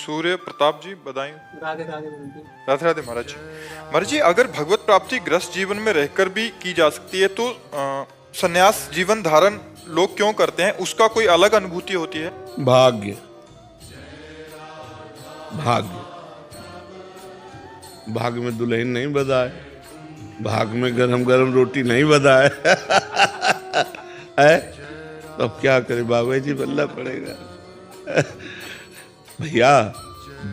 सूर्य प्रताप जी बधाई। राधे राधे बोलती। राधे राधे महाराज जी। महाराज जी, अगर भगवत प्राप्ति ग्रस्त जीवन में रहकर भी की जा सकती है तो संन्यास जीवन धारण लोग क्यों करते हैं? उसका कोई अलग अनुभूति होती है? भाग्य, भाग्य, भाग्य में दुल्हन नहीं बधाए, भाग्य में गरम गरम रोटी नहीं बधाए है तो अब क्या करे, बाबा जी बल्ला पड़ेगा। भैया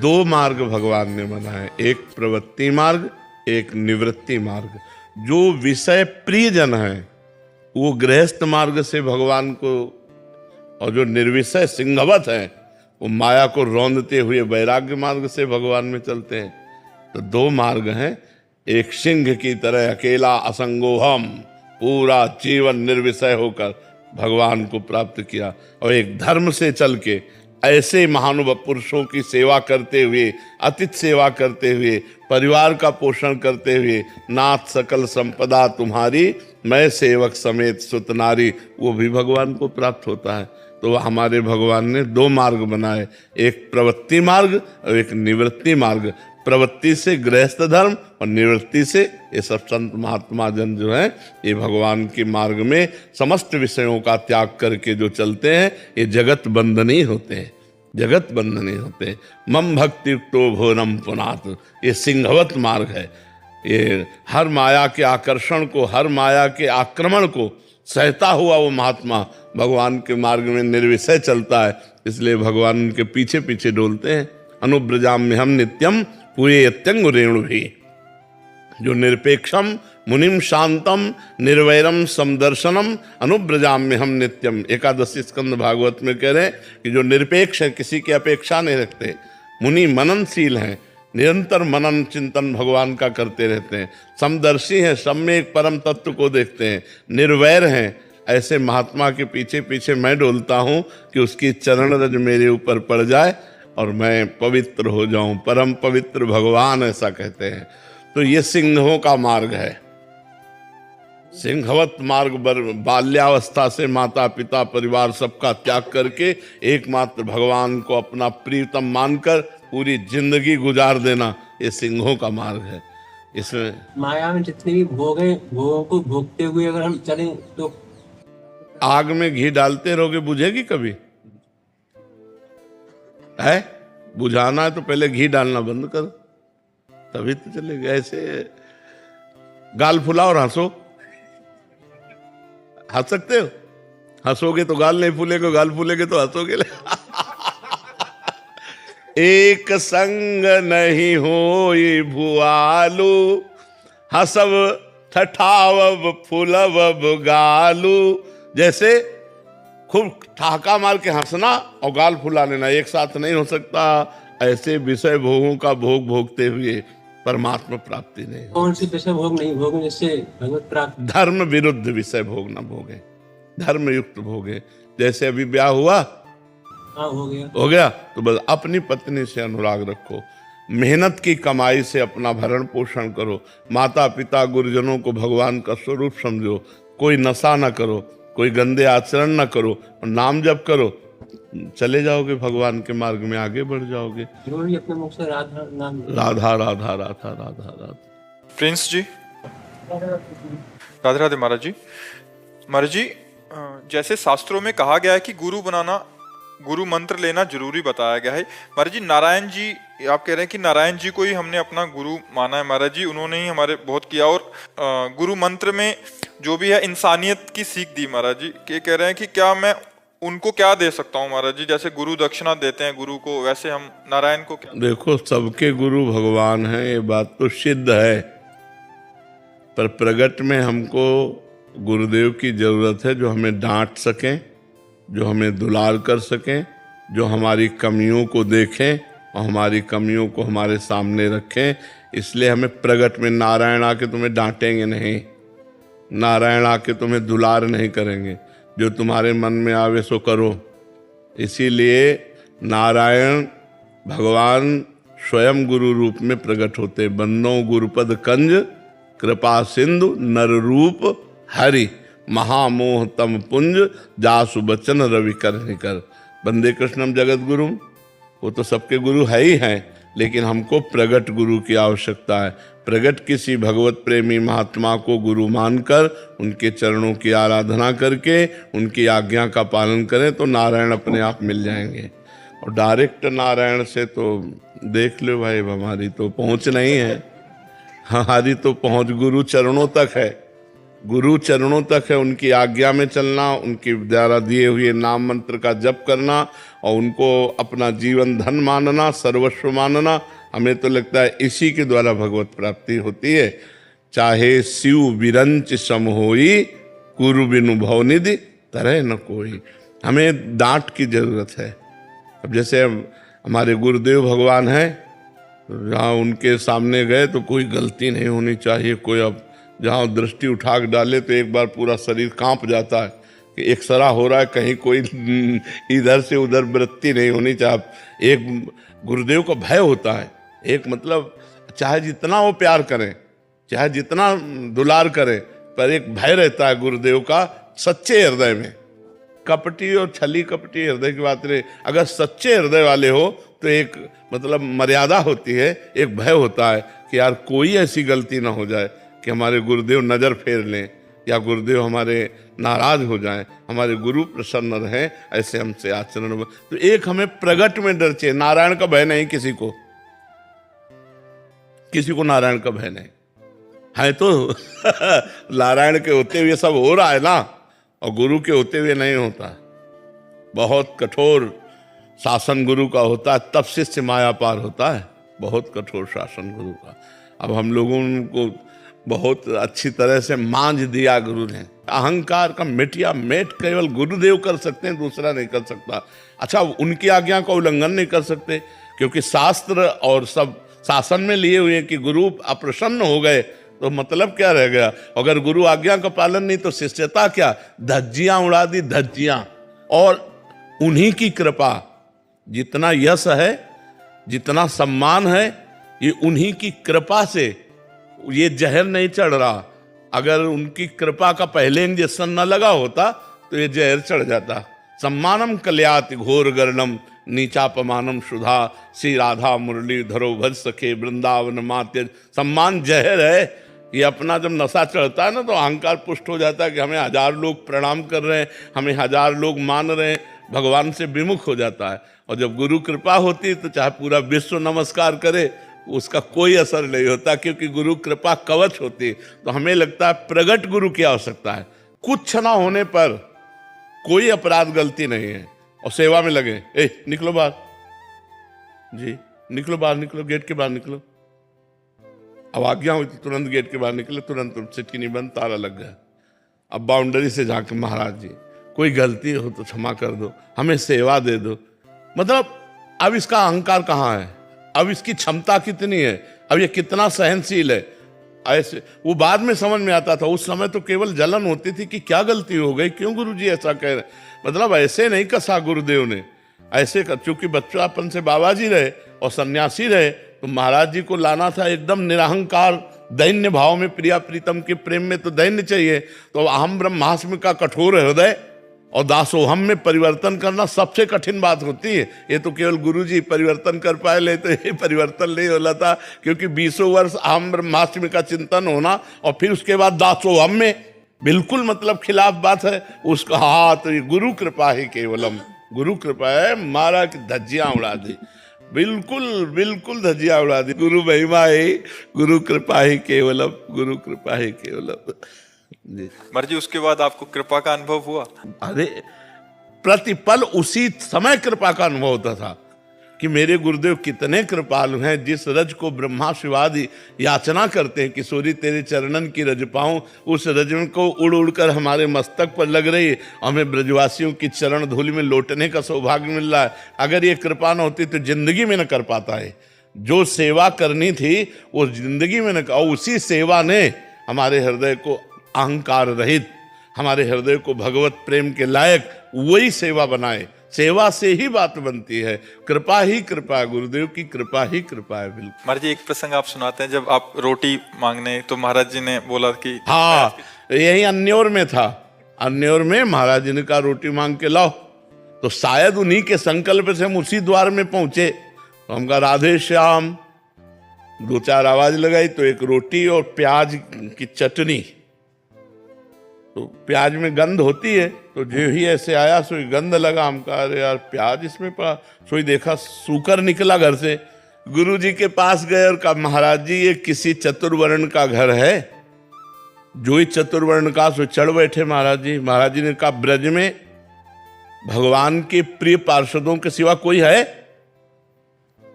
दो मार्ग भगवान ने बनाए, एक प्रवृत्ति मार्ग, एक निवृत्ति मार्ग। जो विषय प्रिय जन है वो गृहस्थ मार्ग से भगवान को, और जो निर्विषय सिंहवत है वो माया को रौंदते हुए वैराग्य मार्ग से भगवान में चलते हैं। तो दो मार्ग हैं, एक सिंह की तरह अकेला असंगोहम पूरा जीवन निर्विषय होकर भगवान को प्राप्त किया, और एक धर्म से चल के ऐसे महानुभाव पुरुषों की सेवा करते हुए, अतिथि सेवा करते हुए, परिवार का पोषण करते हुए, नाथ सकल संपदा तुम्हारी मैं सेवक समेत सुत नारी, वो भी भगवान को प्राप्त होता है। तो हमारे भगवान ने दो मार्ग बनाए, एक प्रवृत्ति मार्ग और एक निवृत्ति मार्ग। प्रवृत्ति से गृहस्थ धर्म और निवृत्ति से ये सब संत महात्मा जन जो हैं ये भगवान के मार्ग में समस्त विषयों का त्याग करके जो चलते हैं ये जगत बंधनी होते हैं, जगत बंधनी होते हैं। मम भक्ति युक्तो भोरम पुनात, ये सिंहवत मार्ग है। ये हर माया के आकर्षण को, हर माया के आक्रमण को सहता हुआ वो महात्मा भगवान के मार्ग में निर्विषय चलता है, इसलिए भगवान के पीछे पीछे डोलते हैं। अनुब्रजाम में हम नित्यम पूरे यत्यंग रेणु भी, जो निरपेक्षम मुनिम शांतम निर्वैरम समदर्शनम अनुब्रजाम में हम नित्यम, एकादशी स्कंद भागवत में कह रहे हैं कि जो निरपेक्ष है, किसी की अपेक्षा नहीं रखते, मुनि मननशील हैं, निरंतर मनन चिंतन भगवान का करते रहते हैं, समदर्शी हैं, सब में एक परम तत्व को देखते हैं, निर्वैर हैं, ऐसे महात्मा के पीछे पीछे मैं डोलता हूँ कि उसकी चरण रज मेरे ऊपर पड़ जाए और मैं पवित्र हो जाऊं, परम पवित्र भगवान ऐसा कहते हैं। तो ये सिंहों का मार्ग है, सिंहवत मार्ग। बाल्यावस्था से माता पिता परिवार सबका त्याग करके एकमात्र भगवान को अपना प्रियतम मानकर पूरी जिंदगी गुजार देना, ये सिंहों का मार्ग है। इसमें माया में जितने भी भोग हैं, भोगों को भोगते हुए अगर हम चलें तो आग में घी डालते रहोगे, बुझेगी कभी? है बुझाना है तो पहले घी डालना बंद करो, तभी तो चलेगा। ऐसे गाल फुलाओ और हंसो, हंस सकते हो? हंसोगे तो गाल नहीं फूलेगा, गाल फूलेगे तो हंसोगे। एक संग नहीं हो ये भुआलू, हंसब ठठावब फुलवब गालू। जैसे खूब ठहाका मार के हंसना और गाल फुला लेना एक साथ नहीं हो सकता। ऐसे विषय भोगों का भोग भोगते हुए परमात्मा प्राप्ति नहीं। कौन सी विषय भोग नहीं भोग जिससे भगवत प्राप्ति? धर्म विरुद्ध विषय भोग न भोगे, धर्म युक्त भोगे। जैसे अभी ब्याह हुआ, हाँ हो गया तो बस अपनी पत्नी से अनुराग रखो, मेहनत की कमाई से अपना भरण पोषण करो, माता पिता गुरुजनों को भगवान का स्वरूप समझो, कोई नशा न करो, कोई गंदे आचरण न करो, नाम जप करो, चले जाओगे भगवान के मार्ग में, आगे बढ़ जाओगे। अपने मुख से राधा नाम, राधा राधा राधा राधा राधा। प्रिंस जी राधे राधे महाराज जी। महाराज जी, जैसे शास्त्रों में कहा गया है कि गुरु बनाना, गुरु मंत्र लेना जरूरी बताया गया है। महाराज जी, नारायण जी, आप कह रहे हैं कि नारायण जी को ही हमने अपना गुरु माना है। महाराज जी, उन्होंने ही हमारे बहुत किया, और गुरु मंत्र में जो भी है इंसानियत की सीख दी। महाराज जी के कह रहे हैं कि क्या मैं उनको क्या दे सकता हूँ? महाराज जी, जैसे गुरु दक्षिणा देते हैं गुरु को, वैसे हम नारायण को क्या? देखो, सबके गुरु भगवान हैं, ये बात तो सिद्ध है, पर प्रगट में हमको गुरुदेव की जरूरत है जो हमें डांट सकें, जो हमें दुलार कर सकें, जो हमारी कमियों को देखें और हमारी कमियों को हमारे सामने रखें। इसलिए हमें प्रगट में नारायण आके तुम्हें डांटेंगे नहीं, नारायण आके तुम्हें दुलार नहीं करेंगे, जो तुम्हारे मन में आवे सो करो। इसीलिए नारायण भगवान स्वयं गुरु रूप में प्रकट होते। बंदो गुरुपद कंज कृपा सिंधु नर रूप हरि, महामोह तम पुंज जासु बचन रवि कर निकर। बंदे कृष्णम जगत गुरु, वो तो सबके गुरु है ही हैं, लेकिन हमको प्रगट गुरु की आवश्यकता है। प्रगट किसी भगवत प्रेमी महात्मा को गुरु मानकर उनके चरणों की आराधना करके उनकी आज्ञा का पालन करें तो नारायण अपने आप मिल जाएंगे। और डायरेक्ट नारायण से तो देख लो भाई, हमारी तो पहुंच नहीं है। हमारी तो पहुंच गुरु चरणों तक है, गुरु चरणों तक है। उनकी आज्ञा में चलना, उनके द्वारा दिए हुए नाम मंत्र का जप करना और उनको अपना जीवन धन मानना, सर्वस्व मानना, हमें तो लगता है इसी के द्वारा भगवत प्राप्ति होती है। चाहे शिव विरंच सम होई, गुरु बिनु भवनिधि तरह न कोई। हमें डांट की जरूरत है। अब जैसे हमारे गुरुदेव भगवान हैं, जहाँ उनके सामने गए तो कोई गलती नहीं होनी चाहिए। कोई अब जहाँ दृष्टि उठा के डाले तो एक बार पूरा शरीर कांप जाता है कि एक्सरा हो रहा है, कहीं कोई इधर से उधर वृत्ति नहीं होनी चाहिए। एक गुरुदेव का भय होता है, एक मतलब चाहे जितना वो प्यार करें, चाहे जितना दुलार करें, पर एक भय रहता है गुरुदेव का सच्चे हृदय में। कपटी और छली कपटी हृदय की बात नहीं, अगर सच्चे हृदय वाले हो तो एक मतलब मर्यादा होती है, एक भय होता है कि यार कोई ऐसी गलती ना हो जाए कि हमारे गुरुदेव नज़र फेर लें या गुरुदेव हमारे नाराज हो जाएं, हमारे गुरु प्रसन्न रहें, ऐसे हमसे आचरण में। तो एक हमें प्रगट में डर चाहिए, नारायण का भय नहीं किसी को, किसी को नारायण का भय नहीं है। तो नारायण के होते हुए सब हो रहा है ना, और गुरु के होते हुए नहीं होता। बहुत कठोर शासन गुरु का होता है, तब शिष्य माया पार होता है। बहुत कठोर शासन गुरु का। अब हम लोगों को बहुत अच्छी तरह से मांझ दिया गुरु ने। अहंकार का मिटिया मेट केवल गुरुदेव कर सकते हैं, दूसरा नहीं कर सकता। अच्छा, उनकी आज्ञा का उल्लंघन नहीं कर सकते, क्योंकि शास्त्र और सब शासन में लिए हुए कि गुरु अप्रसन्न हो गए तो मतलब क्या रह गया। अगर गुरु आज्ञा का पालन नहीं तो शिष्यता क्या, धज्जियां उड़ा दी, धज्जियां। और उन्हीं की कृपा, जितना यश है, जितना सम्मान है, ये उन्हीं की कृपा से ये जहर नहीं चढ़ रहा। अगर उनकी कृपा का पहले इंजेक्शन न लगा होता तो ये जहर चढ़ जाता। सम्मानम कल्याति घोर गर्णम नीचापमानम सुधा, श्री राधा मुरली धरो भज सखे वृंदावन मात्य। सम्मान जहर है। ये अपना जब नशा चढ़ता है ना तो अहंकार पुष्ट हो जाता है कि हमें 1000 लोग प्रणाम कर रहे हैं, हमें 1000 लोग मान रहे हैं, भगवान से विमुख हो जाता है। और जब गुरु कृपा होती है तो चाहे पूरा विश्व नमस्कार करे, उसका कोई असर नहीं होता, क्योंकि गुरु कृपा कवच होती है। तो हमें लगता है प्रगट गुरु की आवश्यकता है। कुछ ना होने पर कोई अपराध गलती नहीं है और सेवा में लगे। निकलो बाहर जी, निकलो बाहर, निकलो गेट के बाहर निकलो। अब आज्ञा हुई तो तुरंत गेट के बाहर निकले, तुरंत सिटी नहीं बंद, ताला लग गया। अब बाउंड्री से जाके महाराज जी कोई गलती हो तो क्षमा कर दो, हमें सेवा दे दो। मतलब अब इसका अहंकार कहाँ है, अब इसकी क्षमता कितनी है, अब ये कितना सहनशील है। ऐसे वो बाद में समझ में आता था, उस समय तो केवल जलन होती थी कि क्या गलती हो गई, क्यों गुरुजी ऐसा कह रहे। मतलब ऐसे नहीं कसा गुरुदेव ने, ऐसे कर, चूंकि बच्चापन से बाबा जी रहे और सन्यासी रहे तो महाराज जी को लाना था एकदम निरहंकार दैन्य भाव में, प्रिया प्रीतम के प्रेम में तो दैन्य चाहिए। तो अहम ब्रह्मास्मि का कठोर हृदय और दासोहम में परिवर्तन करना सबसे कठिन बात होती है। ये तो केवल गुरुजी परिवर्तन कर पाए, ले तो ये परिवर्तन नहीं होला था, क्योंकि 20 वर्ष अहम ब्रह्मास्मि का चिंतन होना और फिर उसके बाद दासोहम में, बिल्कुल मतलब खिलाफ बात है उसका। हाँ, तो ये गुरु कृपा ही केवलम, गुरु कृपा है। मारा कि धज्जियां उड़ा दी, बिल्कुल बिल्कुल धज्जियां उड़ा दी। गुरु महिमा ही, गुरु कृपा ही केवलम, गुरु कृपा ही केवलम जी। मर्जी उसके बाद आपको कृपा का अनुभव हुआ? अरे प्रतिपल उसी समय कृपा का अनुभव होता था कि मेरे गुरुदेव कितने कृपालु हैं। जिस रज को ब्रह्मा शिवादि याचना करते हैं, किशोरी तेरे चरणन की रज पाऊं, उस रज को उड़ उड़ कर हमारे मस्तक पर लग रही है। हमें ब्रजवासियों की चरण धूलि में लौटने का सौभाग्य मिल रहा है। अगर ये कृपा न होती तो जिंदगी में न कर पाता है। जो सेवा करनी थी वो जिंदगी में न, और उसी सेवा ने हमारे हृदय को अहंकार रहित, हमारे हृदय को भगवत प्रेम के लायक वही सेवा बनाए। सेवा से ही बात बनती है। कृपा ही कृपा, गुरुदेव की कृपा ही कृपा है। बिल्कुल। महाराज जी एक प्रसंग आप सुनाते हैं, जब आप रोटी मांगने तो महाराज जी ने बोला कि हाँ, यही अन्योर में था। अन्योर में महाराज जी ने कहा रोटी मांग के लाओ। तो शायद उन्हीं के संकल्प से हम उसी द्वार में पहुंचे। तो हम कहा राधे श्याम, 2-4 आवाज लगाई तो एक रोटी और प्याज की चटनी। तो प्याज में गंध होती है, तो जो ही ऐसे आया सोई गंध लगा। हम कहा अरे यार प्याज इसमें पड़ा। सोई देखा सूकर निकला घर से। गुरु जी के पास गए और कहा महाराज जी ये किसी चतुर्वर्ण का घर है। जो ही चतुर्वर्ण का सो चढ़ बैठे महाराज जी। महाराज जी ने कहा ब्रज में भगवान के प्रिय पार्षदों के सिवा कोई है?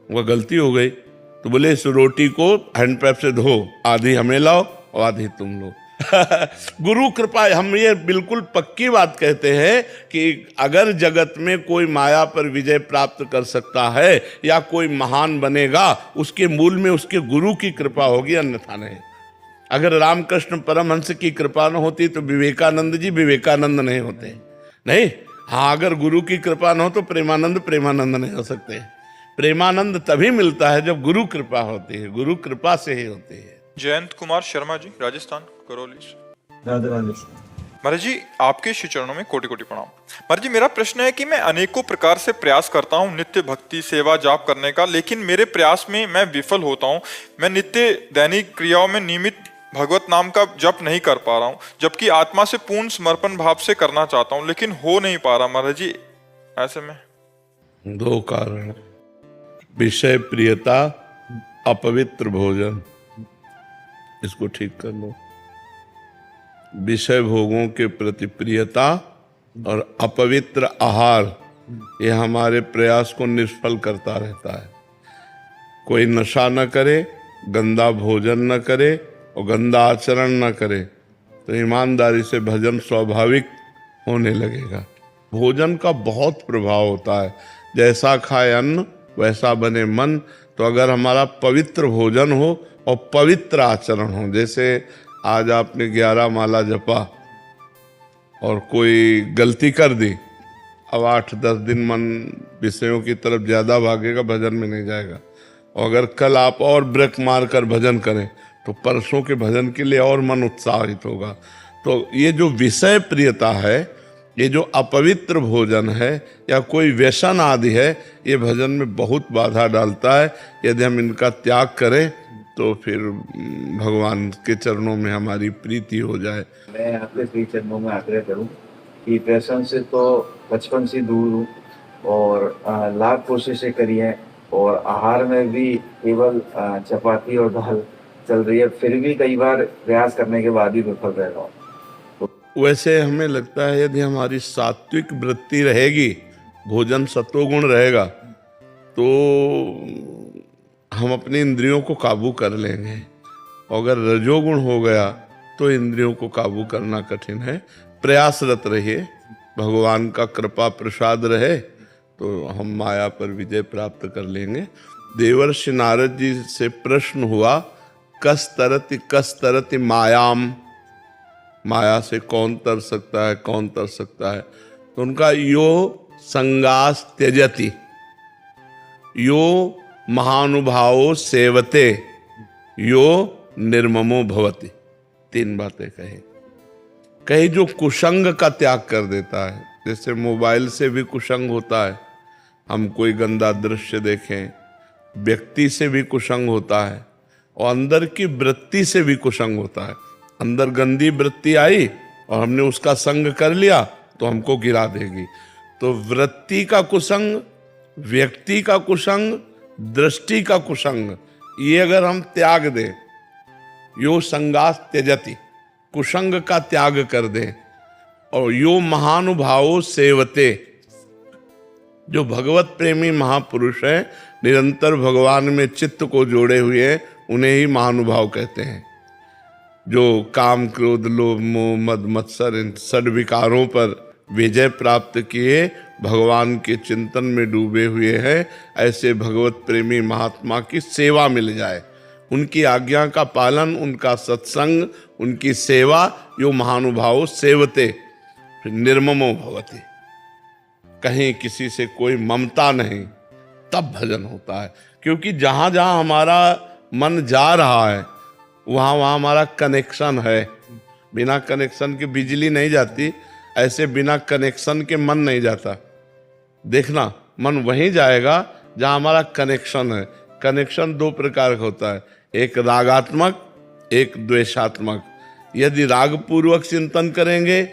वह गलती हो गई। तो बोले इस रोटी को हैंडपैप से धो, आधी हमें लाओ और आधी तुम लो। गुरु कृपा। हम ये बिल्कुल पक्की बात कहते हैं कि अगर जगत में कोई माया पर विजय प्राप्त कर सकता है या कोई महान बनेगा, उसके मूल में उसके गुरु की कृपा होगी, अन्यथा नहीं। अगर रामकृष्ण परमहंस की कृपा न होती तो विवेकानंद जी विवेकानंद नहीं होते। नहीं, हाँ, अगर गुरु की कृपा न हो तो प्रेमानंद प्रेमानंद नहीं हो सकते। प्रेमानंद तभी मिलता है जब गुरु कृपा होती है, गुरु कृपा से ही होती है। जयंत कुमार शर्मा जी, राजस्थान, करौली से। राधे राधे। महाराज जी आपके श्री चरणों में कोटि कोटि प्रणाम। महाराज जी मेरा प्रश्न है कि मैं अनेकों प्रकार से प्रयास करता हूँ नित्य भक्ति सेवा जाप करने का, लेकिन मेरे प्रयास में मैं विफल होता हूँ। मैं नित्य दैनिक क्रियाओं में नियमित भगवत नाम का जप नहीं कर पा रहा हूँ, जबकि आत्मा से पूर्ण समर्पण भाव से करना चाहता हूँ, लेकिन हो नहीं पा रहा। महाराज जी ऐसे में 2 कारण, विषय प्रियता, अपवित्र भोजन। इसको ठीक कर लो। विषय भोगों के प्रति प्रियता और अपवित्र आहार, ये हमारे प्रयास को निष्फल करता रहता है। कोई नशा न करे, गंदा भोजन न करे और गंदा आचरण न करे, तो ईमानदारी से भजन स्वाभाविक होने लगेगा। भोजन का बहुत प्रभाव होता है। जैसा खाए अन्न वैसा बने मन। तो अगर हमारा पवित्र भोजन हो और पवित्र आचरण हो, जैसे आज आपने 11 माला जपा और कोई गलती कर दी, अब 8-10 दिन मन विषयों की तरफ ज्यादा भागेगा, भजन में नहीं जाएगा। और अगर कल आप और ब्रेक मार कर भजन करें तो परसों के भजन के लिए और मन उत्साहित होगा। तो ये जो विषय प्रियता है, ये जो अपवित्र भोजन है या कोई व्यसन आदि है, ये भजन में बहुत बाधा डालता है। यदि हम इनका त्याग करें तो फिर भगवान के चरणों में हमारी प्रीति हो जाए। मैं आपके श्री चरणों में आग्रह करूं कि व्यसन से तो बचपन से दूर हूँ और लाख कोशिशें करी हैं, और आहार में भी केवल चपाती और दाल चल रही है, फिर भी कई बार प्रयास करने के बाद ही विफल रह रहा हूँ। वैसे हमें लगता है यदि हमारी सात्विक वृत्ति रहेगी, भोजन सत्वगुण रहेगा, तो हम अपनी इंद्रियों को काबू कर लेंगे। अगर रजोगुण हो गया तो इंद्रियों को काबू करना कठिन है। प्रयासरत रहिए, भगवान का कृपा प्रसाद रहे तो हम माया पर विजय प्राप्त कर लेंगे। देवर्षि नारद जी से प्रश्न हुआ, कस तरति मायाम, माया से कौन तर सकता है, कौन तर सकता है? तो उनका यो संगास त्यजति, यो महानुभावो सेवते, यो निर्ममो भवति। 3 बातें कही जो कुसंग का त्याग कर देता है। जैसे मोबाइल से भी कुसंग होता है, हम कोई गंदा दृश्य देखें, व्यक्ति से भी कुसंग होता है और अंदर की वृत्ति से भी कुसंग होता है। अंदर गंदी वृत्ति आई और हमने उसका संग कर लिया तो हमको गिरा देगी। तो वृत्ति का कुसंग, व्यक्ति का कुसंग, दृष्टि का कुसंग, ये अगर हम त्याग दें, यो संगास त्यजति, कुसंग का त्याग कर दें, और यो महानुभावो सेवते, जो भगवत प्रेमी महापुरुष हैं, निरंतर भगवान में चित्त को जोड़े हुए हैं, उन्हें ही महानुभाव कहते हैं। जो काम क्रोध लोभ मोह मद मत्सर इन षड विकारों पर विजय प्राप्त किए, भगवान के चिंतन में डूबे हुए हैं, ऐसे भगवत प्रेमी महात्मा की सेवा मिल जाए, उनकी आज्ञा का पालन, उनका सत्संग, उनकी सेवा, यो महानुभावो सेवते निर्ममो भवति। कहीं किसी से कोई ममता नहीं, तब भजन होता है। क्योंकि जहाँ जहाँ हमारा मन जा रहा है वहाँ वहाँ हमारा कनेक्शन है। बिना कनेक्शन के बिजली नहीं जाती, ऐसे बिना कनेक्शन के मन नहीं जाता। देखना मन वहीं जाएगा जहाँ हमारा कनेक्शन है। कनेक्शन दो प्रकार का होता है, एक रागात्मक, एक द्वेषात्मक। यदि राग पूर्वक चिंतन करेंगे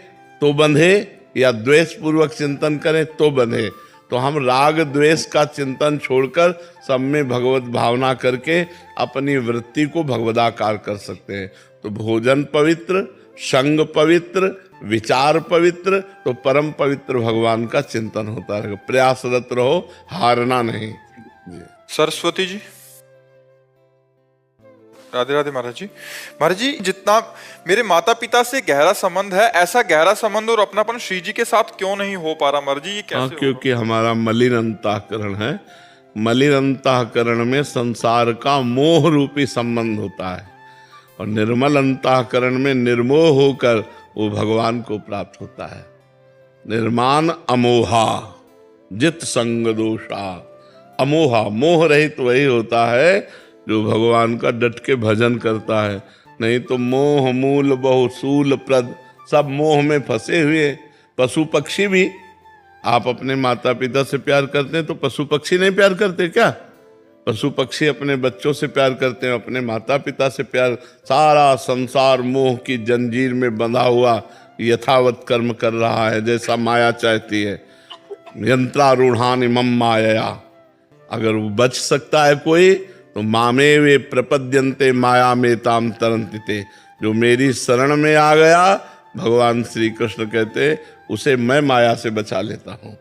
तो बंधे, या द्वेष पूर्वक चिंतन करें तो बंधे। तो हम राग द्वेष का चिंतन छोड़कर सब में भगवत भावना करके अपनी वृत्ति को भगवदाकार कर सकते हैं। तो भोजन पवित्र, संग पवित्र, विचार पवित्र, तो परम पवित्र भगवान का चिंतन होता रहेगा। प्रयासरत रहो, हारना नहीं। सरस्वती जी। राधे राधे महाराज जी। महाराज जी, जितना मेरे माता पिता से गहरा संबंध है, ऐसा गहरा संबंध और अपनापन श्री जी के साथ क्यों नहीं हो पा रहा महाराज जी? ये कैसे? क्योंकि हमारा मलिन अंतःकरण है। मलिन अंतःकरण में संसार का मोह रूपी संबंध होता है, और निर्मल अंतःकरण में निर्मोह होकर वो भगवान को प्राप्त होता है। निर्माण अमोहा जित संग दोषा। अमोहा, मोह रहित वही होता है जो भगवान का डट के भजन करता है। नहीं तो मोह मूल बहुसूल प्रद, सब मोह में फंसे हुए। पशु पक्षी भी, आप अपने माता पिता से प्यार करते हैं तो पशु पक्षी नहीं प्यार करते क्या? पशु पक्षी अपने बच्चों से प्यार करते हैं, अपने माता पिता से प्यार। सारा संसार मोह की जंजीर में बंधा हुआ यथावत कर्म कर रहा है जैसा माया चाहती है। यंत्रारूढ़ान मम माया। अगर वो बच सकता है कोई तो मामे वे प्रपद्यन्ते माया में ताम तरंतिते। जो मेरी शरण में आ गया, भगवान श्री कृष्ण कहते, उसे मैं माया से बचा लेता हूँ।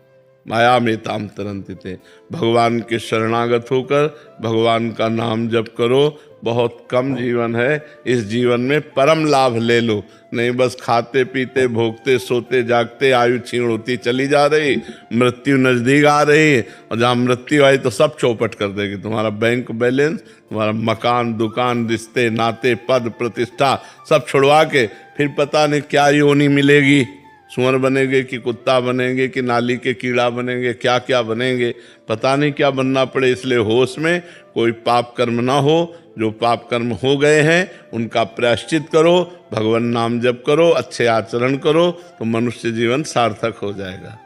माया में ताम तरंतिते। भगवान के शरणागत होकर भगवान का नाम जप करो। बहुत कम जीवन है, इस जीवन में परम लाभ ले लो। नहीं बस खाते पीते भोगते सोते जागते आयु क्षीण होती चली जा रही, मृत्यु नजदीक आ रही है, और जहाँ मृत्यु आई तो सब चौपट कर देगी। तुम्हारा बैंक बैलेंस, तुम्हारा मकान दुकान, रिश्ते नाते, पद प्रतिष्ठा सब छुड़वा के फिर पता नहीं क्या योनि मिलेगी। सुअर बनेंगे कि कुत्ता बनेंगे कि नाली के कीड़ा बनेंगे, क्या क्या बनेंगे, पता नहीं क्या बनना पड़े। इसलिए होश में कोई पाप कर्म ना हो। जो पाप कर्म हो गए हैं उनका प्रायश्चित करो, भगवान नाम जप करो, अच्छे आचरण करो, तो मनुष्य जीवन सार्थक हो जाएगा।